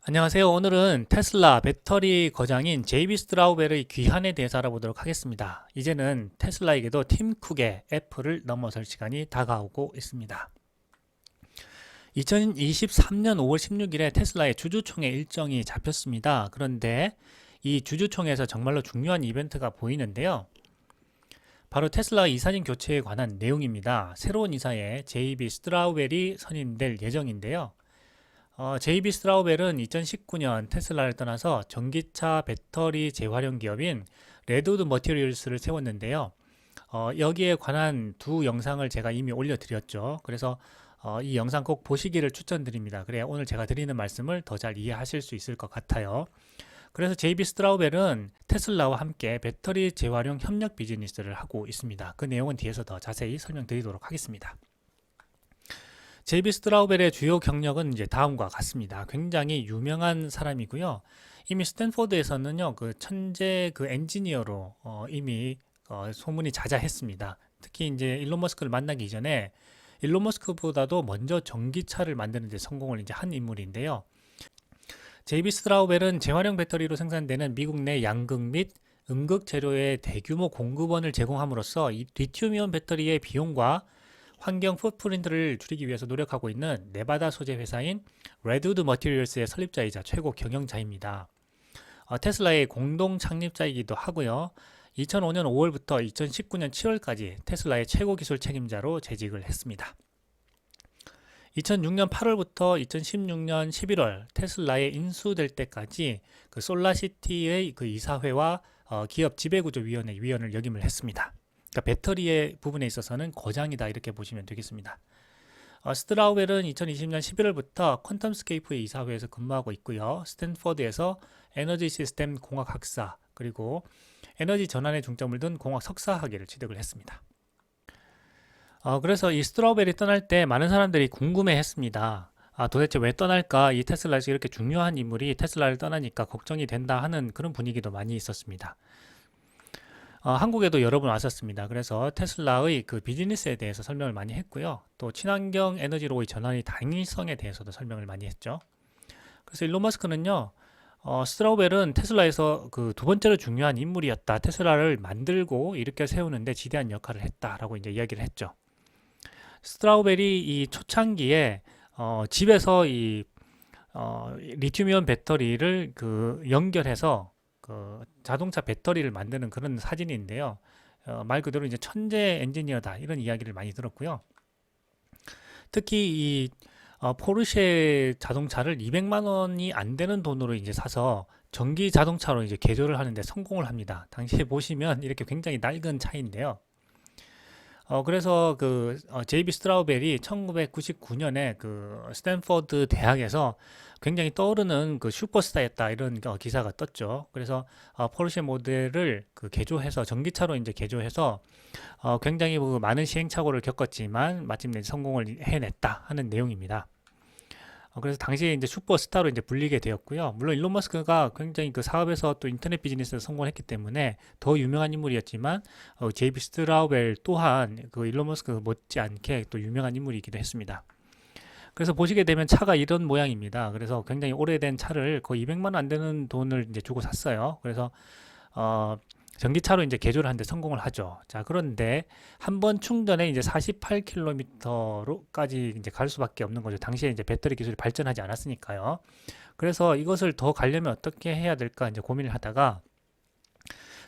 안녕하세요. 오늘은 테슬라 배터리 거장인 제이비 스트라우벨의 귀환에 대해서 알아보도록 하겠습니다. 이제는 테슬라에게도 팀 쿡의 애플을 넘어설 시간이 다가오고 있습니다. 2023년 5월 16일에 테슬라의 주주총회 일정이 잡혔습니다. 그런데 이 주주총회에서 정말로 중요한 이벤트가 보이는데요. 바로 테슬라 이사진 교체에 관한 내용입니다. 새로운 이사에 제이비 스트라우벨이 선임될 예정인데요. 제이비 스트라우벨은 2019년 테슬라를 떠나서 전기차 배터리 재활용 기업인 레드우드 머티리얼스를 세웠는데요. 여기에 관한 두 영상을 제가 이미 올려드렸죠. 그래서 이 영상 꼭 보시기를 추천드립니다. 그래야 오늘 제가 드리는 말씀을 더 잘 이해하실 수 있을 것 같아요. 그래서 제이비 스트라우벨은 테슬라와 함께 배터리 재활용 협력 비즈니스를 하고 있습니다. 그 내용은 뒤에서 더 자세히 설명드리도록 하겠습니다. 제이비 스트라우벨의 주요 경력은 이제 다음과 같습니다. 굉장히 유명한 사람이고요. 이미 스탠포드에서는요, 그 천재 그 엔지니어로 이미 소문이 자자했습니다. 특히 이제 일론 머스크를 만나기 이전에 일론 머스크보다도 먼저 전기차를 만드는 데 성공을 이제 한 인물인데요. 제이비 스트라우벨은 재활용 배터리로 생산되는 미국 내 양극 및 음극 재료의 대규모 공급원을 제공함으로써 이 리튬이온 배터리의 비용과 환경 풋프린트를 줄이기 위해서 노력하고 있는 네바다 소재 회사인 레드우드 머티리얼스의 설립자이자 최고 경영자입니다. 테슬라의 공동 창립자이기도 하고요. 2005년 5월부터 2019년 7월까지 테슬라의 최고 기술 책임자로 재직을 했습니다. 2006년 8월부터 2016년 11월 테슬라에 인수될 때까지 그 솔라시티의 그 이사회와 기업 지배구조위원회 위원을 역임을 했습니다. 그러니까 배터리의 부분에 있어서는 거장이다 이렇게 보시면 되겠습니다. 스트라우벨은 2020년 11월부터 퀀텀스케이프의 이사회에서 근무하고 있고요. 스탠퍼드에서 에너지 시스템 공학 학사 그리고 에너지 전환에 중점을 둔 공학 석사 학위를 취득을 했습니다. 그래서 이 스트라우벨이 떠날 때 많은 사람들이 궁금해했습니다. 도대체 왜 떠날까? 이 테슬라에서 이렇게 중요한 인물이 테슬라를 떠나니까 걱정이 된다 하는 그런 분위기도 많이 있었습니다. 한국에도 여러 번 왔었습니다. 그래서 테슬라의 그 비즈니스에 대해서 설명을 많이 했고요. 또 친환경 에너지로의 전환의 당위성에 대해서도 설명을 많이 했죠. 그래서 일론 머스크는요, 스트라우벨은 테슬라에서 그 두 번째로 중요한 인물이었다. 테슬라를 만들고 이렇게 세우는데 지대한 역할을 했다라고 이제 이야기를 했죠. 스트라우벨이 이 초창기에 집에서 이 리튬이온 배터리를 그 연결해서 그 자동차 배터리를 만드는 그런 사진인데요. 말 그대로 이제 천재 엔지니어다 이런 이야기를 많이 들었고요. 특히 이 포르쉐 자동차를 200만 원이 안 되는 돈으로 이제 사서 전기 자동차로 이제 개조를 하는데 성공을 합니다. 당시에 보시면 이렇게 굉장히 낡은 차인데요. 그래서 그 제이비 스트라우벨이 1999년에 그 스탠퍼드 대학에서 굉장히 떠오르는 그 슈퍼스타였다 이런 기사가 떴죠. 그래서 포르쉐 모델을 그 개조해서 전기차로 이제 개조해서 굉장히 그 많은 시행착오를 겪었지만 마침내 성공을 해냈다 하는 내용입니다. 그래서 당시에 이제 슈퍼스타로 이제 불리게 되었고요. 물론 일론 머스크가 굉장히 그 사업에서 또 인터넷 비즈니스에서 성공했기 때문에 더 유명한 인물이었지만 제이비 스트라우벨 또한 그 일론 머스크 못지않게 또 유명한 인물이기도 했습니다. 그래서 보시게 되면 차가 이런 모양입니다. 그래서 굉장히 오래된 차를 거의 200만 원 안 되는 돈을 이제 주고 샀어요. 그래서 전기차로 이제 개조를 하는데 성공을 하죠. 자, 그런데 한 번 충전에 이제 48km로까지 이제 갈 수밖에 없는 거죠. 당시에 이제 배터리 기술이 발전하지 않았으니까요. 그래서 이것을 더 가려면 어떻게 해야 될까 이제 고민을 하다가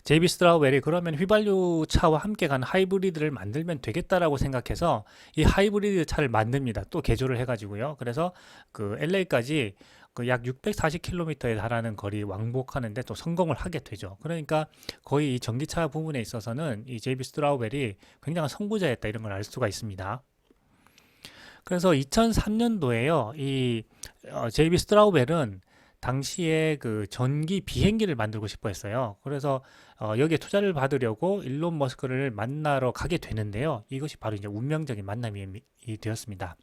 제이비 스트라우벨이 그러면 휘발유 차와 함께 가는 하이브리드를 만들면 되겠다라고 생각해서 이 하이브리드 차를 만듭니다. 또 개조를 해가지고요. 그래서 그 LA까지 그 약 640km에 달하는 거리 왕복하는데 또 성공을 하게 되죠. 그러니까 거의 이 전기차 부분에 있어서는 이 제이비 스트라우벨이 굉장한 선구자였다 이런 걸 알 수가 있습니다. 그래서 2003년도에요. 이 제이비 스트라우벨은 당시에 그 전기 비행기를 만들고 싶어 했어요. 그래서 여기에 투자를 받으려고 일론 머스크를 만나러 가게 되는데요. 이것이 바로 이제 운명적인 만남이 되었습니다.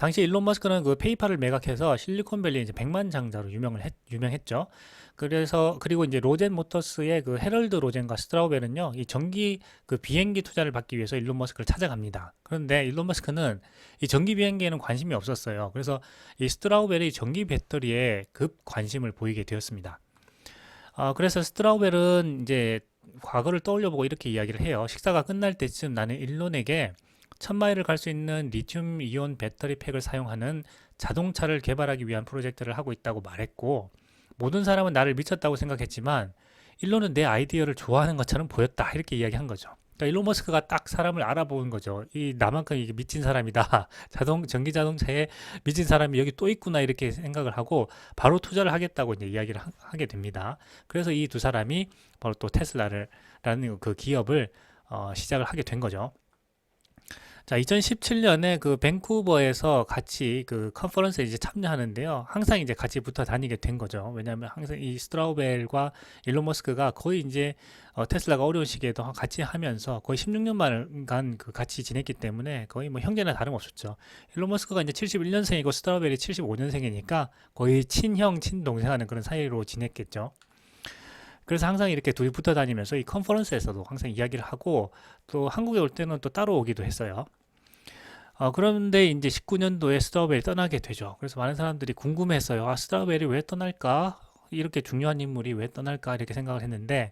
당시 일론 머스크는 그 페이팔을 매각해서 실리콘밸리 이제 백만장자로 유명했죠. 그래서 그리고 이제 로젠 모터스의 그 헤럴드 로젠과 스트라우벨은요, 이 전기 그 비행기 투자를 받기 위해서 일론 머스크를 찾아갑니다. 그런데 일론 머스크는 이 전기 비행기에는 관심이 없었어요. 그래서 이 스트라우벨이 전기 배터리에 급 관심을 보이게 되었습니다. 그래서 스트라우벨은 이제 과거를 떠올려보고 이렇게 이야기를 해요. 식사가 끝날 때쯤 나는 일론에게 1000마일을 갈 수 있는 리튬 이온 배터리 팩을 사용하는 자동차를 개발하기 위한 프로젝트를 하고 있다고 말했고, 모든 사람은 나를 미쳤다고 생각했지만 일론은 내 아이디어를 좋아하는 것처럼 보였다, 이렇게 이야기한 거죠. 그러니까 일론 머스크가 딱 사람을 알아보는 거죠. 이 나만큼 이게 미친 사람이다. 전기 자동차에 미친 사람이 여기 또 있구나, 이렇게 생각을 하고 바로 투자를 하겠다고 이제 이야기를 하게 됩니다. 그래서 이 두 사람이 바로 또 테슬라라는 그 기업을 시작을 하게 된 거죠. 자, 2017년에 그 밴쿠버에서 같이 그 컨퍼런스에 이제 참여하는데요. 항상 이제 같이 붙어 다니게 된 거죠. 왜냐하면 항상 이 스트라우벨과 일론 머스크가 거의 이제 테슬라가 어려운 시기에도 같이 하면서 거의 16년간 그 같이 지냈기 때문에 거의 뭐 형제나 다름없었죠. 일론 머스크가 이제 71년생이고 스트라우벨이 75년생이니까 거의 친형, 친동생 하는 그런 사이로 지냈겠죠. 그래서 항상 이렇게 둘이 붙어 다니면서 이 컨퍼런스에서도 항상 이야기를 하고 또 한국에 올 때는 또 따로 오기도 했어요. 그런데 이제 19년도에 스트라우벨이 떠나게 되죠. 그래서 많은 사람들이 궁금했어요. 스트라우벨이 왜 떠날까? 이렇게 중요한 인물이 왜 떠날까? 이렇게 생각을 했는데,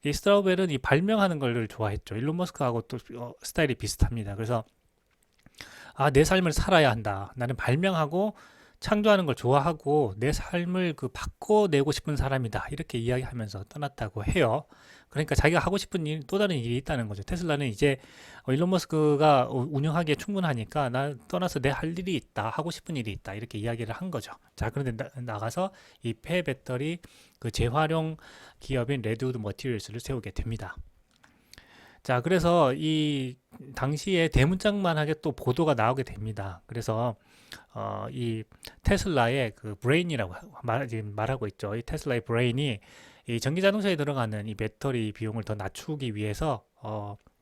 이 스트라우벨은 이 발명하는 걸 좋아했죠. 일론 머스크하고 또 스타일이 비슷합니다. 그래서 내 삶을 살아야 한다. 나는 발명하고 창조하는 걸 좋아하고 내 삶을 그 바꿔내고 싶은 사람이다, 이렇게 이야기하면서 떠났다고 해요. 그러니까 자기가 하고 싶은 일, 또 다른 일이 있다는 거죠. 테슬라는 이제 일론 머스크가 운영하기에 충분하니까 나 떠나서 내 할 일이 있다, 하고 싶은 일이 있다, 이렇게 이야기를 한 거죠. 자, 그런데 나가서 이 폐배터리 그 재활용 기업인 레드우드 머티리얼스를 세우게 됩니다. 자, 그래서 이 당시에 대문짝만하게 또 보도가 나오게 됩니다. 그래서 이 테슬라의 그 브레인이라고 지금 말하고 있죠. 이 테슬라의 브레인이 이 전기 자동차에 들어가는 이 배터리 비용을 더 낮추기 위해서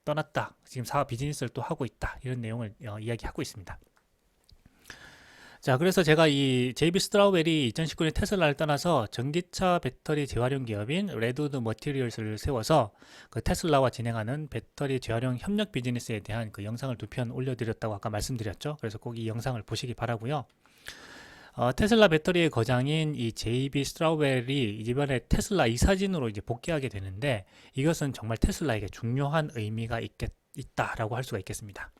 떠났다. 지금 사업 비즈니스를 또 하고 있다. 이런 내용을 이야기하고 있습니다. 자, 그래서 제가 이 JB 스트라우벨이 2019년 테슬라를 떠나서 전기차 배터리 재활용 기업인 레드우드 머티리얼스를 세워서 그 테슬라와 진행하는 배터리 재활용 협력 비즈니스에 대한 그 영상을 2편 올려드렸다고 아까 말씀드렸죠. 그래서 꼭 이 영상을 보시기 바라고요. 테슬라 배터리의 거장인 이 JB 스트라우벨이 이번에 테슬라 이사진으로 이제 복귀하게 되는데, 이것은 정말 테슬라에게 중요한 의미가 있다라고 할 수가 있겠습니다.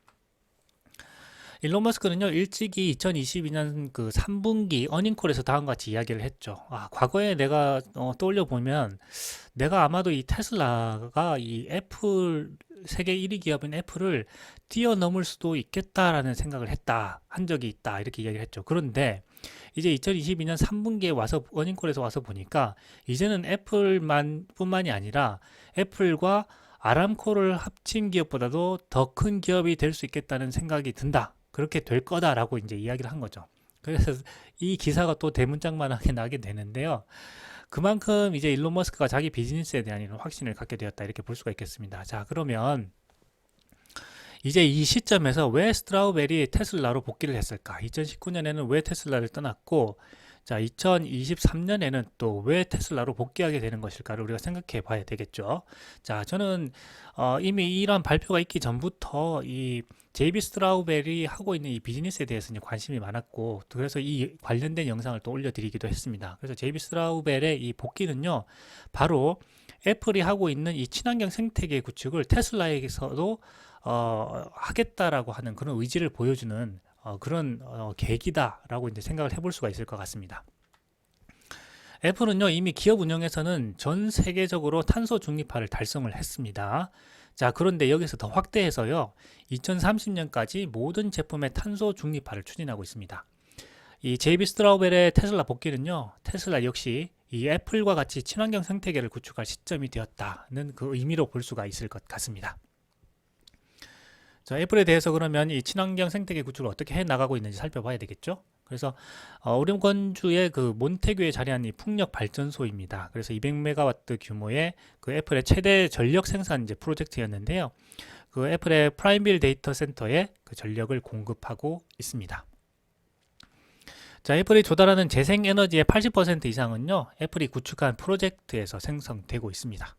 일론 머스크는요, 일찍이 2022년 그 3분기 어닝콜에서 다음과 같이 이야기를 했죠. 과거에 내가 떠올려 보면 내가 아마도 이 테슬라가 이 애플, 세계 1위 기업인 애플을 뛰어넘을 수도 있겠다라는 생각을 한 적이 있다, 이렇게 이야기를 했죠. 그런데 이제 2022년 3분기에 와서 어닝콜에서 와서 보니까 이제는 뿐만이 아니라 애플과 아람코를 합친 기업보다도 더 큰 기업이 될 수 있겠다는 생각이 든다. 그렇게 될 거다라고 이제 이야기를 한 거죠. 그래서 이 기사가 또 대문짝만하게 나게 되는데요. 그만큼 이제 일론 머스크가 자기 비즈니스에 대한 이런 확신을 갖게 되었다, 이렇게 볼 수가 있겠습니다. 자, 그러면 이제 이 시점에서 왜 스트라우벨이 테슬라로 복귀를 했을까? 2019년에는 왜 테슬라를 떠났고, 자, 2023년에는 또 왜 테슬라로 복귀하게 되는 것일까를 우리가 생각해 봐야 되겠죠. 자, 저는 이미 이런 발표가 있기 전부터 이 JB 스트라우벨이 하고 있는 이 비즈니스에 대해서 관심이 많았고, 그래서 이 관련된 영상을 또 올려드리기도 했습니다. 그래서 JB 스트라우벨의 이 복귀는요, 바로 애플이 하고 있는 이 친환경 생태계 구축을 테슬라에서도 하겠다라고 하는 그런 의지를 보여주는 그런 계기다라고 이제 생각을 해볼 수가 있을 것 같습니다. 애플은요, 이미 기업 운영에서는 전 세계적으로 탄소 중립화를 달성을 했습니다. 자, 그런데 여기서 더 확대해서요, 2030년까지 모든 제품의 탄소 중립화를 추진하고 있습니다. 이 JB 스트라우벨의 테슬라 복귀는요, 테슬라 역시 이 애플과 같이 친환경 생태계를 구축할 시점이 되었다는 그 의미로 볼 수가 있을 것 같습니다. 자, 애플에 대해서 그러면 이 친환경 생태계 구축을 어떻게 해 나가고 있는지 살펴봐야 되겠죠. 그래서 오레곤주의 그 몬테규에 자리한 이 풍력 발전소입니다. 그래서 200메가와트 규모의 그 애플의 최대 전력 생산 이제 프로젝트였는데요. 그 애플의 프라임빌 데이터 센터에 그 전력을 공급하고 있습니다. 자, 애플이 조달하는 재생에너지의 80% 이상은요, 애플이 구축한 프로젝트에서 생성되고 있습니다.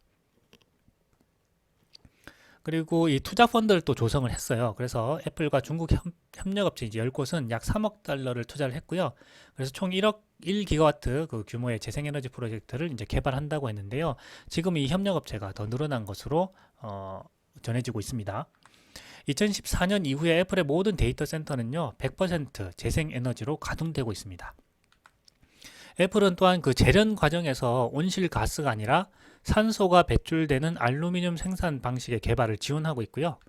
그리고 이 투자 펀드를 또 조성을 했어요. 그래서 애플과 중국 협력업체 이제 10곳은 약 3억 달러를 투자를 했고요. 그래서 총 1기가와트 그 규모의 재생에너지 프로젝트를 이제 개발한다고 했는데요. 지금 이 협력업체가 더 늘어난 것으로 전해지고 있습니다. 2014년 이후에 애플의 모든 데이터 센터는요, 100% 재생에너지로 가동되고 있습니다. 애플은 또한 그 재련 과정에서 온실가스가 아니라 산소가 배출되는 알루미늄 생산 방식의 개발을 지원하고 있고요.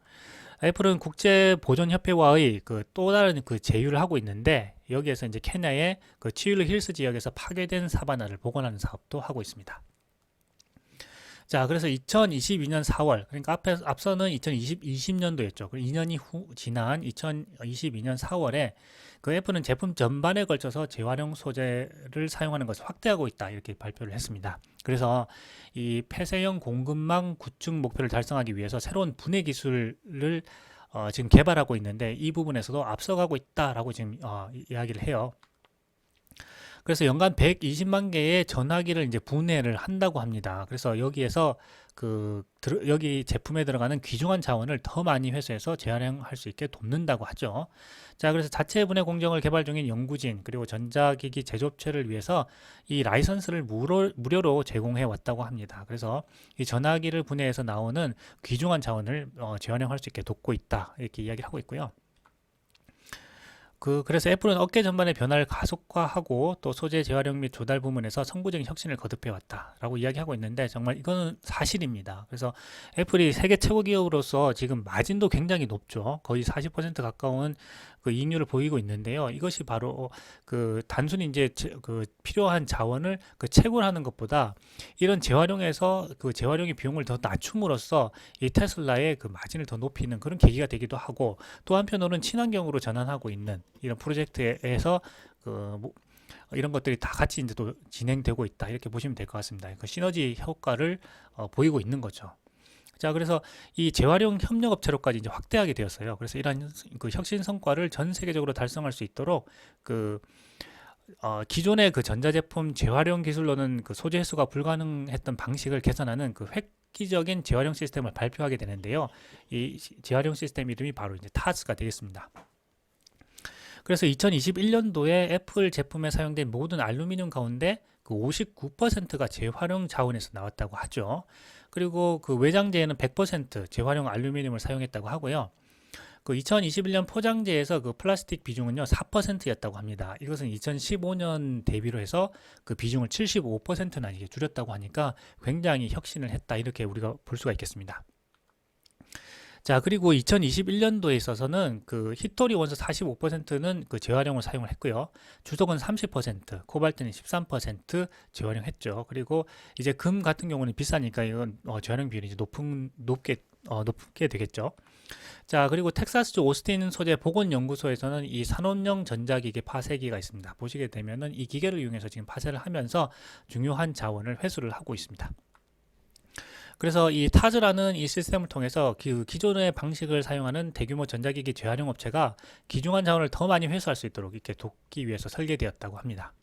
애플은 국제보존협회와의 그 또 다른 그 제휴를 하고 있는데, 여기에서 이제 케냐의 그 치윌 힐스 지역에서 파괴된 사바나를 복원하는 사업도 하고 있습니다. 자, 그래서 2022년 4월, 그러니까 앞서는 2020년도였죠. 2년이 지난 2022년 4월에 그 애플은 제품 전반에 걸쳐서 재활용 소재를 사용하는 것을 확대하고 있다, 이렇게 발표를 했습니다. 그래서 이 폐쇄형 공급망 구축 목표를 달성하기 위해서 새로운 분해 기술을 지금 개발하고 있는데, 이 부분에서도 앞서가고 있다라고 지금 이야기를 해요. 그래서 연간 120만 개의 전화기를 이제 분해를 한다고 합니다. 그래서 여기에서 여기 제품에 들어가는 귀중한 자원을 더 많이 회수해서 재활용할 수 있게 돕는다고 하죠. 자, 그래서 자체 분해 공정을 개발 중인 연구진 그리고 전자기기 제조업체를 위해서 이 라이선스를 무료로 제공해 왔다고 합니다. 그래서 이 전화기를 분해해서 나오는 귀중한 자원을 재활용할 수 있게 돕고 있다, 이렇게 이야기를 하고 있고요. 그래서 애플은 업계 전반의 변화를 가속화하고 또 소재 재활용 및 조달 부문에서 선구적인 혁신을 거듭해 왔다라고 이야기하고 있는데, 정말 이거는 사실입니다. 그래서 애플이 세계 최고 기업으로서 지금 마진도 굉장히 높죠. 거의 40% 가까운 그 이익률을 보이고 있는데요. 이것이 바로 단순히 이제 필요한 자원을 채굴하는 것보다 이런 재활용에서 그 재활용의 비용을 더 낮춤으로써 이 테슬라의 그 마진을 더 높이는 그런 계기가 되기도 하고, 또 한편으로는 친환경으로 전환하고 있는 이런 프로젝트에서 이런 것들이 다 같이 이제 또 진행되고 있다, 이렇게 보시면 될 것 같습니다. 그 시너지 효과를 보이고 있는 거죠. 자, 그래서 이 재활용 협력업체로까지 이제 확대하게 되었어요. 그래서 이러한 그 혁신 성과를 전 세계적으로 달성할 수 있도록 기존의 그 전자제품 재활용 기술로는 그 소재 횟수가 불가능했던 방식을 개선하는 그 획기적인 재활용 시스템을 발표하게 되는데요. 이 재활용 시스템 이름이 바로 이제 타스가 되겠습니다. 그래서 2021년도에 애플 제품에 사용된 모든 알루미늄 가운데 그 59%가 재활용 자원에서 나왔다고 하죠. 그리고 그 외장재에는 100% 재활용 알루미늄을 사용했다고 하고요. 그 2021년 포장재에서 그 플라스틱 비중은요 4%였다고 합니다. 이것은 2015년 대비로 해서 그 비중을 75%나 이게 줄였다고 하니까 굉장히 혁신을 했다, 이렇게 우리가 볼 수가 있겠습니다. 자, 그리고 2021년도에 있어서는 그 히토리 원소 45%는 그 재활용을 사용을 했고요. 주석은 30%, 코발트는 13% 재활용했죠. 그리고 이제 금 같은 경우는 비싸니까 이건 재활용 비율이 이제 높게 되겠죠. 자, 그리고 텍사스주 오스틴 소재 보건연구소에서는 이 산업용 전자기계 파쇄기가 있습니다. 보시게 되면은 이 기계를 이용해서 지금 파쇄를 하면서 중요한 자원을 회수를 하고 있습니다. 그래서 이 타즈라는 이 시스템을 통해서 기존의 방식을 사용하는 대규모 전자기기 재활용 업체가 귀중한 자원을 더 많이 회수할 수 있도록 이렇게 돕기 위해서 설계되었다고 합니다.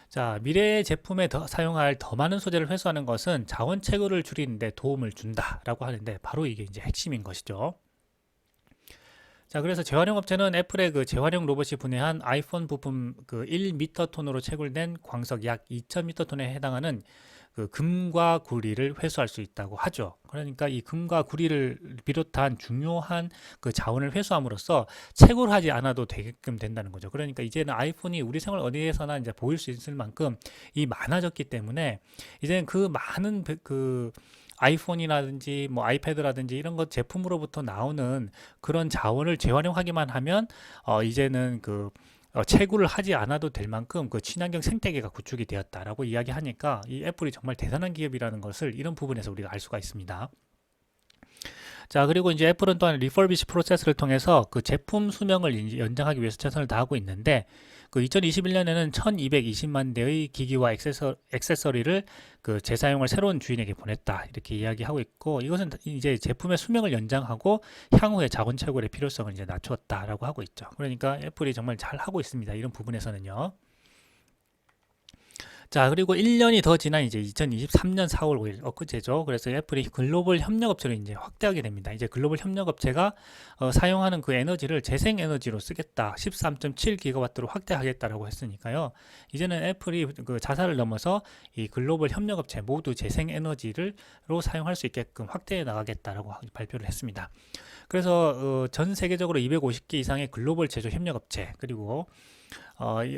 자, 미래의 제품에 사용할 더 많은 소재를 회수하는 것은 자원 채굴을 줄이는 데 도움을 준다라고 하는데, 바로 이게 이제 핵심인 것이죠. 자, 그래서 재활용 업체는 애플의 그 재활용 로봇이 분해한 아이폰 부품 1m 톤으로 채굴된 광석 약 2000m 톤에 해당하는 그 금과 구리를 회수할 수 있다고 하죠. 그러니까 이 금과 구리를 비롯한 중요한 그 자원을 회수함으로써 채굴하지 않아도 되게끔 된다는 거죠. 그러니까 이제는 아이폰이 우리 생활 어디에서나 이제 보일 수 있을 만큼 이 많아졌기 때문에, 이제는 그 많은 아이폰이라든지 뭐 아이패드라든지 이런 것 제품으로부터 나오는 그런 자원을 재활용하기만 하면 이제는 채굴을 하지 않아도 될 만큼 그 친환경 생태계가 구축이 되었다라고 이야기하니까 이 애플이 정말 대단한 기업이라는 것을 이런 부분에서 우리가 알 수가 있습니다. 자, 그리고 이제 애플은 또한 리퍼비시 프로세스를 통해서 그 제품 수명을 연장하기 위해서 최선을 다하고 있는데, 그 2021년에는 1220만 대의 기기와 액세서리를 그 재사용을 새로운 주인에게 보냈다 이렇게 이야기하고 있고, 이것은 이제 제품의 수명을 연장하고 향후에 자원 채굴의 필요성을 이제 낮추었다라고 하고 있죠. 그러니까 애플이 정말 잘 하고 있습니다, 이런 부분에서는요. 자, 그리고 1년이 더 지난 이제 2023년 4월 5일 엊그제죠. 그래서 애플이 글로벌 협력업체를 이제 확대하게 됩니다. 이제 글로벌 협력업체가 사용하는 그 에너지를 재생에너지로 쓰겠다, 13.7기가와트로 확대하겠다라고 했으니까요. 이제는 애플이 그 자사를 넘어서 이 글로벌 협력업체 모두 재생에너지로 사용할 수 있게끔 확대해 나가겠다라고 발표를 했습니다. 그래서 전 세계적으로 250개 이상의 글로벌 제조 협력업체, 그리고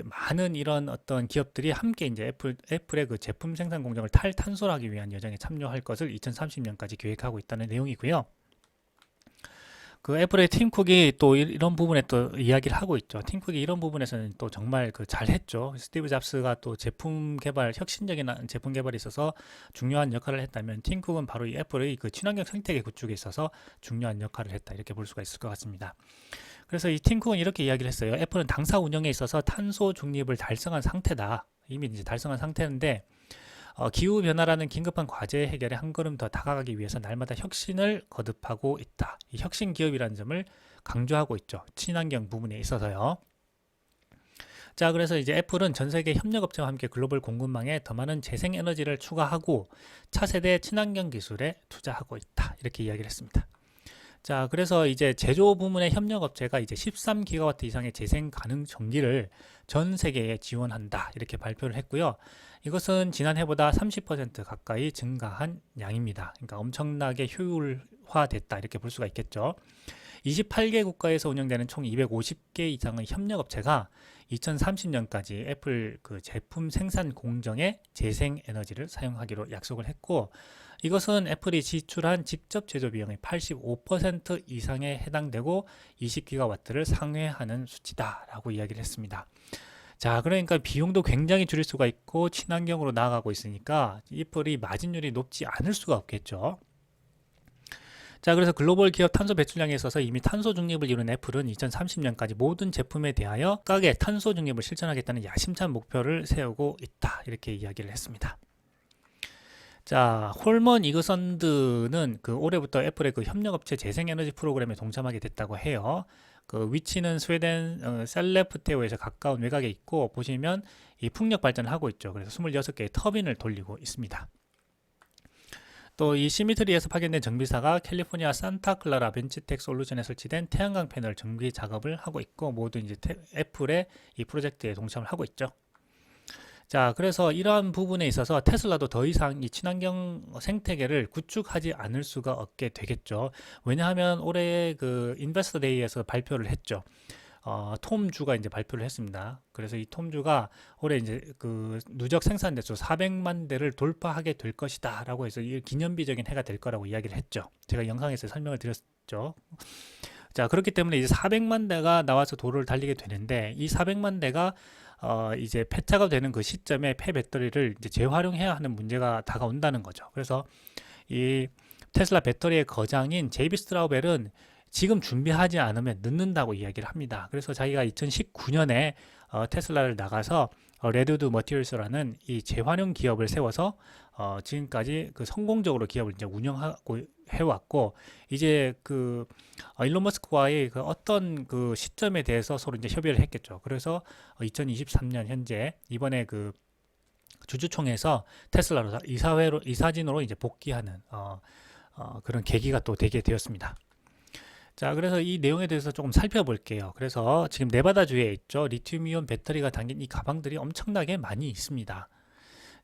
많은 이런 어떤 기업들이 함께 이제 애플의 그 제품 생산 공정을 탈탄소화하기 위한 여정에 참여할 것을 2030년까지 계획하고 있다는 내용이고요. 그 애플의 팀 쿡이 또 이런 부분에 또 이야기를 하고 있죠. 팀 쿡이 이런 부분에서는 또 정말 그 잘했죠. 스티브 잡스가 또 제품 개발, 혁신적인 제품 개발에 있어서 중요한 역할을 했다면, 팀 쿡은 바로 이 애플의 그 친환경 생태계 구축에 있어서 중요한 역할을 했다, 이렇게 볼 수가 있을 것 같습니다. 그래서 이 팀 쿡은 이렇게 이야기를 했어요. 애플은 당사 운영에 있어서 탄소 중립을 달성한 상태다. 이미 이제 달성한 상태인데, 기후 변화라는 긴급한 과제 해결에 한 걸음 더 다가가기 위해서 날마다 혁신을 거듭하고 있다. 이 혁신 기업이라는 점을 강조하고 있죠, 친환경 부분에 있어서요. 자, 그래서 이제 애플은 전 세계 협력업체와 함께 글로벌 공급망에 더 많은 재생에너지를 추가하고 차세대 친환경 기술에 투자하고 있다, 이렇게 이야기를 했습니다. 자, 그래서 이제 제조 부문의 협력업체가 이제 13기가와트 이상의 재생 가능 전기를 전 세계에 지원한다, 이렇게 발표를 했고요. 이것은 지난해보다 30% 가까이 증가한 양입니다. 그러니까 엄청나게 효율화됐다, 이렇게 볼 수가 있겠죠. 28개 국가에서 운영되는 총 250개 이상의 협력업체가 2030년까지 애플 그 제품 생산 공정에 재생 에너지를 사용하기로 약속을 했고, 이것은 애플이 지출한 직접 제조 비용의 85% 이상에 해당되고 20기가와트를 상회하는 수치다라고 이야기를 했습니다. 자, 그러니까 비용도 굉장히 줄일 수가 있고 친환경으로 나아가고 있으니까 애플이 마진율이 높지 않을 수가 없겠죠. 자, 그래서 글로벌 기업 탄소 배출량에 있어서 이미 탄소 중립을 이룬 애플은 2030년까지 모든 제품에 대하여 각각의 탄소 중립을 실천하겠다는 야심찬 목표를 세우고 있다, 이렇게 이야기를 했습니다. 자, 홀먼 이그선드는 그 올해부터 애플의 그 협력업체 재생에너지 프로그램에 동참하게 됐다고 해요. 그 위치는 스웨덴 셀레프테오에서 가까운 외곽에 있고, 보시면 이 풍력 발전을 하고 있죠. 그래서 26개의 터빈을 돌리고 있습니다. 또 이 시미트리에서 파견된 정비사가 캘리포니아 산타클라라 벤치텍 솔루션에 설치된 태양광 패널 정비 작업을 하고 있고, 모두 이제 애플의 이 프로젝트에 동참을 하고 있죠. 자, 그래서 이러한 부분에 있어서 테슬라도 더 이상 이 친환경 생태계를 구축하지 않을 수가 없게 되겠죠. 왜냐하면 올해 그 인베스터 데이에서 발표를 했죠. 톰주가 이제 발표를 했습니다. 그래서 이 톰주가 올해 이제 그 누적 생산 대수 400만 대를 돌파하게 될 것이다라고 해서 이 기념비적인 해가 될 거라고 이야기를 했죠. 제가 영상에서 설명을 드렸죠. 자, 그렇기 때문에 이제 400만 대가 나와서 도로를 달리게 되는데, 이 400만 대가 이제 폐차가 되는 그 시점에 폐배터리를 이제 재활용해야 하는 문제가 다가온다는 거죠. 그래서 이 테슬라 배터리의 거장인 제이비 스트라우벨은 지금 준비하지 않으면 늦는다고 이야기를 합니다. 그래서 자기가 2019년에 테슬라를 나가서 레드우드 머티리얼스라는 이 재활용 기업을 세워서 지금까지 그 성공적으로 기업을 이제 운영하고 해왔고, 이제 그 일론 머스크와의 그 어떤 그 시점에 대해서 서로 이제 협의를 했겠죠. 그래서 2023년 현재 이번에 그 주주총회에서 테슬라로 이사진으로 이제 복귀하는 그런 계기가 또 되게 되었습니다. 자, 그래서 이 내용에 대해서 조금 살펴볼게요. 그래서 지금 네바다주에 있죠. 리튬이온 배터리가 담긴 이 가방들이 엄청나게 많이 있습니다.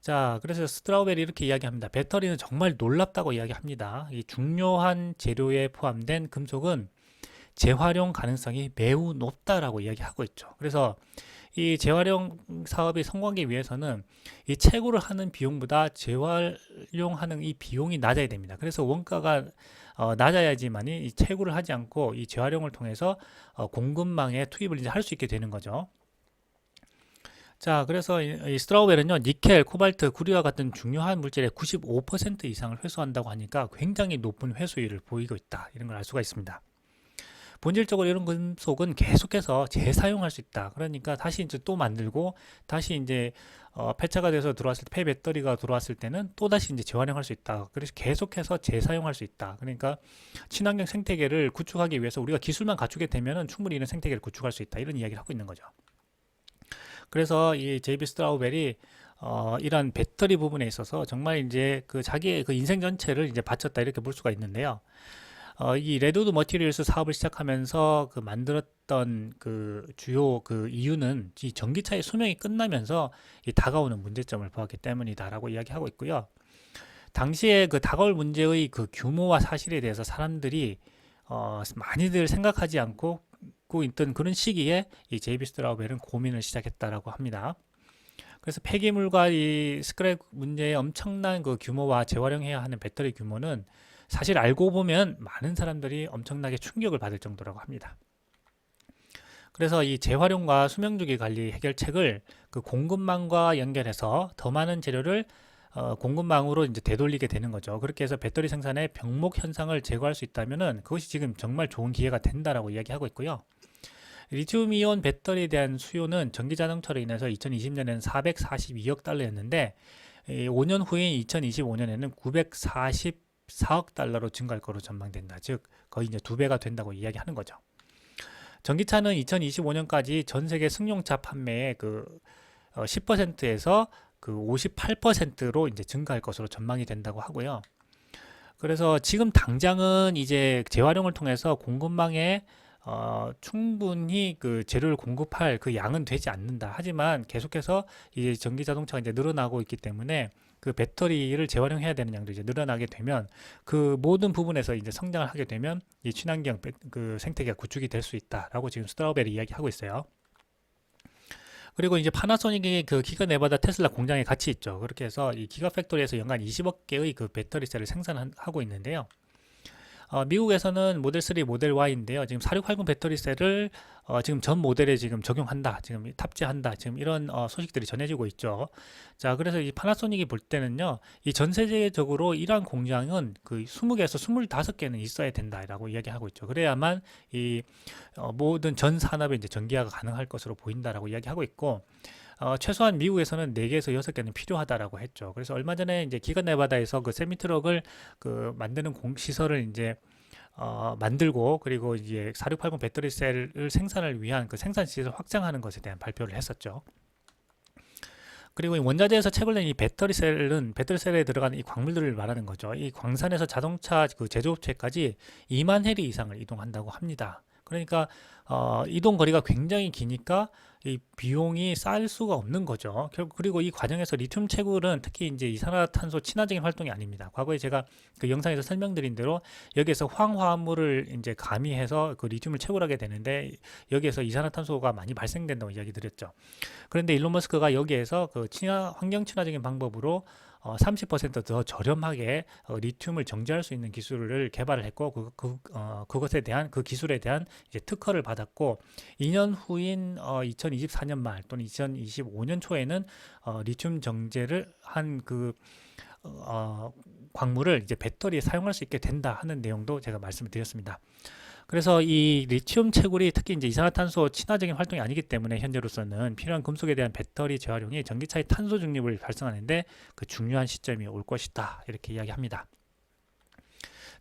자, 그래서 스트라우벨이 이렇게 이야기합니다. 배터리는 정말 놀랍다고 이야기합니다. 이 중요한 재료에 포함된 금속은 재활용 가능성이 매우 높다라고 이야기하고 있죠. 그래서 이 재활용 사업이 성공하기 위해서는 이 채굴을 하는 비용보다 재활용하는 이 비용이 낮아야 됩니다. 그래서 원가가 낮아야지만이 이 채굴을 하지 않고 이 재활용을 통해서 공급망에 투입을 이제 할 수 있게 되는 거죠. 자, 그래서 이 스트라우벨은요, 니켈, 코발트, 구리와 같은 중요한 물질의 95% 이상을 회수한다고 하니까 굉장히 높은 회수율을 보이고 있다, 이런 걸 알 수가 있습니다. 본질적으로 이런 금속은 계속해서 재사용할 수 있다. 그러니까 다시 이제 또 만들고 다시 이제 폐차가 돼서 들어왔을 때 폐배터리가 들어왔을 때는 또 다시 이제 재활용할 수 있다. 그래서 계속해서 재사용할 수 있다. 그러니까 친환경 생태계를 구축하기 위해서 우리가 기술만 갖추게 되면은 충분히 이런 생태계를 구축할 수 있다. 이런 이야기를 하고 있는 거죠. 그래서 이 제이비 스트라우벨이 이런 배터리 부분에 있어서 정말 이제 그 자기의 그 인생 전체를 이제 바쳤다 이렇게 볼 수가 있는데요. 이 레드우드 머티리얼스 사업을 시작하면서 그 만들었던 그 주요 그 이유는 이 전기차의 수명이 끝나면서 이 다가오는 문제점을 보았기 때문이다라고 이야기하고 있고요. 당시에 그 다가올 문제의 그 규모와 사실에 대해서 사람들이 많이들 생각하지 않고 있던 그런 시기에 이 제이비 스트라우벨은 고민을 시작했다라고 합니다. 그래서 폐기물과 이 스크랩 문제의 엄청난 그 규모와 재활용해야 하는 배터리 규모는 사실 알고 보면 많은 사람들이 엄청나게 충격을 받을 정도라고 합니다. 그래서 이 재활용과 수명주기 관리 해결책을 그 공급망과 연결해서 더 많은 재료를 공급망으로 이제 되돌리게 되는 거죠. 그렇게 해서 배터리 생산의 병목 현상을 제거할 수 있다면은 그것이 지금 정말 좋은 기회가 된다라고 이야기하고 있고요. 리튬이온 배터리에 대한 수요는 전기 자동차로 인해서 2020년에는 442억 달러였는데 5년 후인 2025년에는 944억 달러로 증가할 것으로 전망된다. 즉 거의 이제 2배가 된다고 이야기하는 거죠. 전기차는 2025년까지 전 세계 승용차 판매의 그 10%에서 그 58%로 이제 증가할 것으로 전망이 된다고 하고요. 그래서 지금 당장은 이제 재활용을 통해서 공급망에 충분히 그 재료를 공급할 그 양은 되지 않는다. 하지만 계속해서 이제 전기 자동차가 이제 늘어나고 있기 때문에 그 배터리를 재활용해야 되는 양도 이제 늘어나게 되면 그 모든 부분에서 이제 성장을 하게 되면 이 친환경 그 생태계가 구축이 될 수 있다라고 지금 스트라우벨이 이야기하고 있어요. 그리고 이제 파나소닉이 그 기가 네바다 테슬라 공장에 같이 있죠. 그렇게 해서 이 기가 팩토리에서 연간 20억 개의 그 배터리 셀을 생산하고 있는데요. 미국에서는 모델 3, 모델 Y인데요. 지금 4680 배터리 셀을 지금 전 모델에 지금 적용한다, 지금 탑재한다, 지금 이런 소식들이 전해지고 있죠. 자, 그래서 이 파나소닉이 볼 때는요, 이 전 세계적으로 이러한 공장은 그 20개에서 25개는 있어야 된다라고 이야기하고 있죠. 그래야만 이 모든 전 산업에 이제 전기화가 가능할 것으로 보인다라고 이야기하고 있고. 최소한 미국에서는 4개에서 6개는 필요하다라고 했죠. 그래서 얼마 전에 이제 기가 네바다에서 그 세미트럭을 그 만드는 시설을 이제 만들고 그리고 이제 4680 배터리 셀을 생산을 위한 그 생산 시설 확장하는 것에 대한 발표를 했었죠. 그리고 이 원자재에서 채굴된 이 배터리 셀에 들어가는 이 광물들을 말하는 거죠. 이 광산에서 자동차 그 제조업체까지 2만 해리 이상을 이동한다고 합니다. 그러니까 이동 거리가 굉장히 기니까 이 비용이 쌀 수가 없는 거죠. 그리고 이 과정에서 리튬 채굴은 특히 이제 이산화탄소 친화적인 활동이 아닙니다. 과거에 제가 그 영상에서 설명드린 대로 여기에서 황화물을 이제 가미해서 그 리튬을 채굴하게 되는데 여기에서 이산화탄소가 많이 발생된다고 이야기 드렸죠. 그런데 일론 머스크가 여기에서 그 환경 친화적인 방법으로 30%더 저렴하게 리튬을 정제할 수 있는 기술을 개발을 했고 그것에 대한 그 기술에 대한 이제 특허를 받았고 2년 후인 2024년 말 또는 2025년 초에는 리튬 정제를 한 그 광물을 이제 배터리에 사용할 수 있게 된다 하는 내용도 제가 말씀을 드렸습니다. 그래서 이 리튬 채굴이 특히 이제 이산화탄소 친화적인 활동이 아니기 때문에 현재로서는 필요한 금속에 대한 배터리 재활용이 전기차의 탄소 중립을 발생하는데 그 중요한 시점이 올 것이다 이렇게 이야기합니다.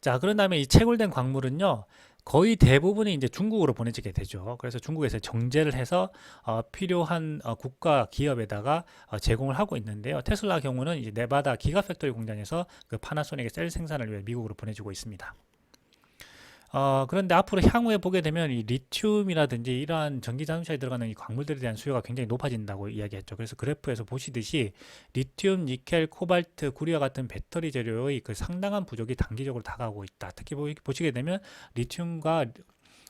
자, 그런 다음에 이 채굴된 광물은요 거의 대부분이 이제 중국으로 보내지게 되죠. 그래서 중국에서 정제를 해서 필요한 국가 기업에다가 제공을 하고 있는데요. 테슬라 경우는 이제 네바다 기가팩토리 공장에서 그 파나소닉의 셀 생산을 위해 미국으로 보내주고 있습니다. 그런데 앞으로 향후에 보게 되면 이 리튬이라든지 이러한 전기 자동차에 들어가는 이 광물들에 대한 수요가 굉장히 높아진다고 이야기했죠. 그래서 그래프에서 보시듯이 리튬, 니켈, 코발트, 구리와 같은 배터리 재료의 그 상당한 부족이 단기적으로 다가오고 있다. 특히 보시게 되면 리튬과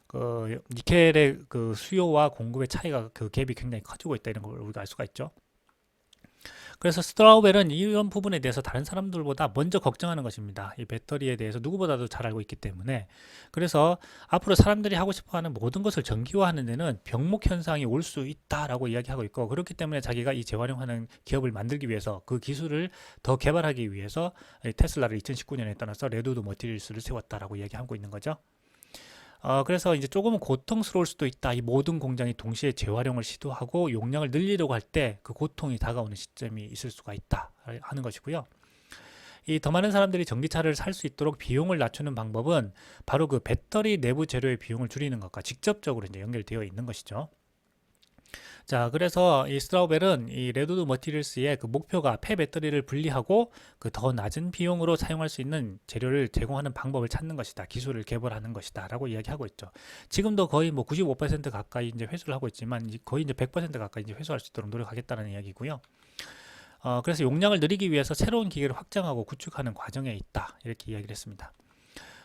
그 니켈의 그 수요와 공급의 차이가 그 갭이 굉장히 커지고 있다 이런 걸 우리가 알 수가 있죠. 그래서 스트라우벨은 이런 부분에 대해서 다른 사람들보다 먼저 걱정하는 것입니다. 이 배터리에 대해서 누구보다도 잘 알고 있기 때문에. 그래서 앞으로 사람들이 하고 싶어하는 모든 것을 전기화하는 데는 병목 현상이 올 수 있다라고 이야기하고 있고, 그렇기 때문에 자기가 이 재활용하는 기업을 만들기 위해서 그 기술을 더 개발하기 위해서 테슬라를 2019년에 떠나서 레드우드 머티리얼스를 세웠다라고 이야기하고 있는 거죠. 그래서 이제 조금은 고통스러울 수도 있다. 이 모든 공장이 동시에 재활용을 시도하고 용량을 늘리려고 할 때 그 고통이 다가오는 시점이 있을 수가 있다 하는 것이고요. 이 더 많은 사람들이 전기차를 살 수 있도록 비용을 낮추는 방법은 바로 그 배터리 내부 재료의 비용을 줄이는 것과 직접적으로 이제 연결되어 있는 것이죠. 자, 그래서 이 스트라우벨은 이 레드우드 머티리얼스의 그 목표가 폐배터리를 분리하고 그 더 낮은 비용으로 사용할 수 있는 재료를 제공하는 방법을 찾는 것이다. 기술을 개발하는 것이다라고 이야기하고 있죠. 지금도 거의 뭐 95% 가까이 이제 회수를 하고 있지만 거의 이제 100% 가까이 이제 회수할 수 있도록 노력하겠다는 이야기고요. 그래서 용량을 늘리기 위해서 새로운 기계를 확장하고 구축하는 과정에 있다. 이렇게 이야기를 했습니다.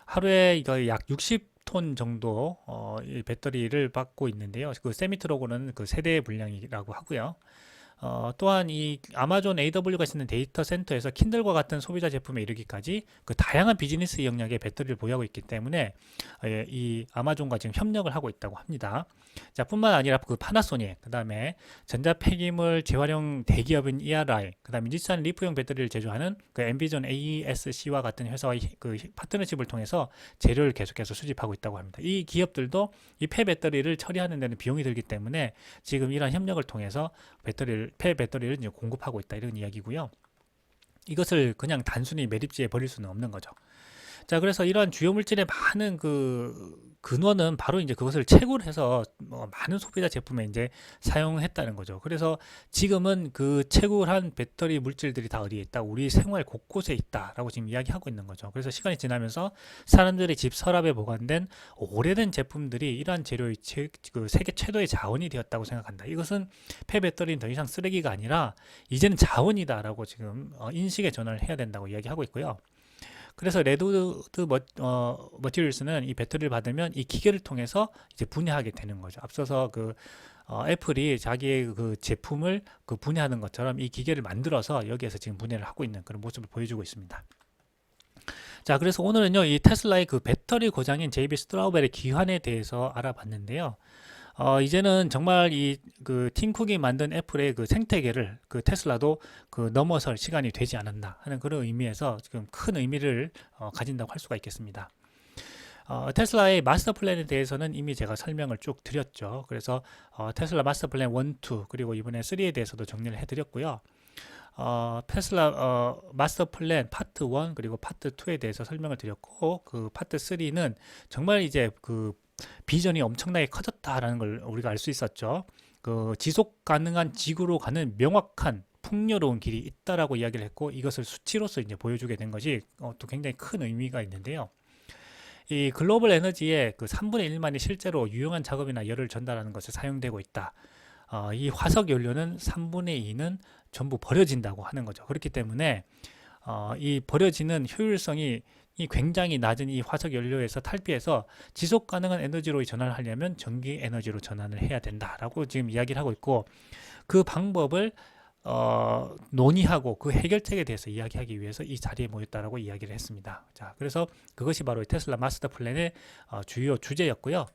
하루에 이거 약 60톤 정도 이 배터리를 받고 있는데요. 그 세미트로고는 그 세대 분량이라고 하고요. 또한 이 아마존 AW가 쓰는 데이터 센터에서 킨들과 같은 소비자 제품에 이르기까지 그 다양한 비즈니스 영역의 배터리를 보유하고 있기 때문에 이 아마존과 지금 협력을 하고 있다고 합니다. 자, 뿐만 아니라 그 파나소닉, 그 다음에 전자폐기물 재활용 대기업인 ERI, 그 다음에 닛산 리프용 배터리를 제조하는 그 엔비전 AESC와 같은 회사와의 그 파트너십을 통해서 재료를 계속해서 수집하고 있다고 합니다. 이 기업들도 이 폐배터리를 처리하는 데는 비용이 들기 때문에 지금 이러한 협력을 통해서 폐배터리를 이제 공급하고 있다, 이런 이야기고요. 이것을 그냥 단순히 매립지에 버릴 수는 없는 거죠. 자, 그래서 이러한 주요 물질의 많은 그 근원은 바로 이제 그것을 채굴해서 많은 소비자 제품에 이제 사용했다는 거죠. 그래서 지금은 그 채굴한 배터리 물질들이 다 어디에 있다? 우리 생활 곳곳에 있다라고 지금 이야기하고 있는 거죠. 그래서 시간이 지나면서 사람들의 집 서랍에 보관된 오래된 제품들이 이러한 재료의 그 세계 최고의 자원이 되었다고 생각한다. 이것은 폐배터리는 더 이상 쓰레기가 아니라 이제는 자원이다라고 지금 인식의 전환을 해야 된다고 이야기하고 있고요. 그래서 레드우드 머티리얼스는 이 배터리를 받으면 이 기계를 통해서 이제 분해하게 되는 거죠. 앞서서 그 애플이 자기의 그 제품을 그 분해하는 것처럼 이 기계를 만들어서 여기에서 지금 분해를 하고 있는 그런 모습을 보여주고 있습니다. 자, 그래서 오늘은요, 이 테슬라의 그 배터리 고장인 JB 스트라우벨의 기환에 대해서 알아봤는데요. 이제는 정말 이 그 팀 쿡이 만든 애플의 그 생태계를 그 테슬라도 그 넘어설 시간이 되지 않았나 하는 그런 의미에서 지금 큰 의미를 가진다고 할 수가 있겠습니다. 테슬라의 마스터 플랜에 대해서는 이미 제가 설명을 쭉 드렸죠. 그래서 테슬라 마스터 플랜 1, 2 그리고 이번에 3에 대해서도 정리를 해드렸고요. 테슬라 마스터 플랜 파트 1 그리고 파트 2에 대해서 설명을 드렸고, 그 파트 3는 정말 이제 그 비전이 엄청나게 커졌다라는 걸 우리가 알 수 있었죠. 그 지속 가능한 지구로 가는 명확한 풍요로운 길이 있다라고 이야기를 했고, 이것을 수치로서 이제 보여주게 된 것이 또 굉장히 큰 의미가 있는데요. 이 글로벌 에너지의 그 3분의 1만이 실제로 유용한 작업이나 열을 전달하는 것에 사용되고 있다. 이 화석 연료는 3분의 2는 전부 버려진다고 하는 거죠. 그렇기 때문에 이 버려지는 효율성이 굉장히 낮은 이 화석 연료에서 탈피해서 지속 가능한 에너지로 전환을 하려면 전기 에너지로 전환을 해야 된다라고 지금 이야기를 하고 있고, 그 방법을 논의하고 그 해결책에 대해서 이야기하기 위해서 이 자리에 모였다라고 이야기를 했습니다. 자, 그래서 그것이 바로 테슬라 마스터 플랜의 주요 주제였고요.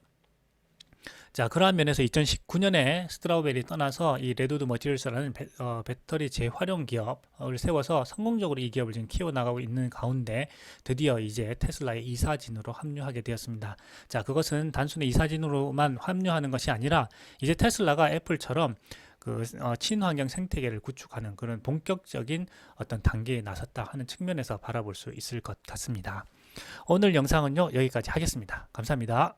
자, 그러한 면에서 2019년에 스트라우벨이 떠나서 이 레드우드 머티리얼스라는 배터리 재활용 기업을 세워서 성공적으로 이 기업을 지금 키워나가고 있는 가운데 드디어 이제 테슬라의 이사진으로 합류하게 되었습니다. 자, 그것은 단순히 이사진으로만 합류하는 것이 아니라 이제 테슬라가 애플처럼 그 친환경 생태계를 구축하는 그런 본격적인 어떤 단계에 나섰다 하는 측면에서 바라볼 수 있을 것 같습니다. 오늘 영상은요, 여기까지 하겠습니다. 감사합니다.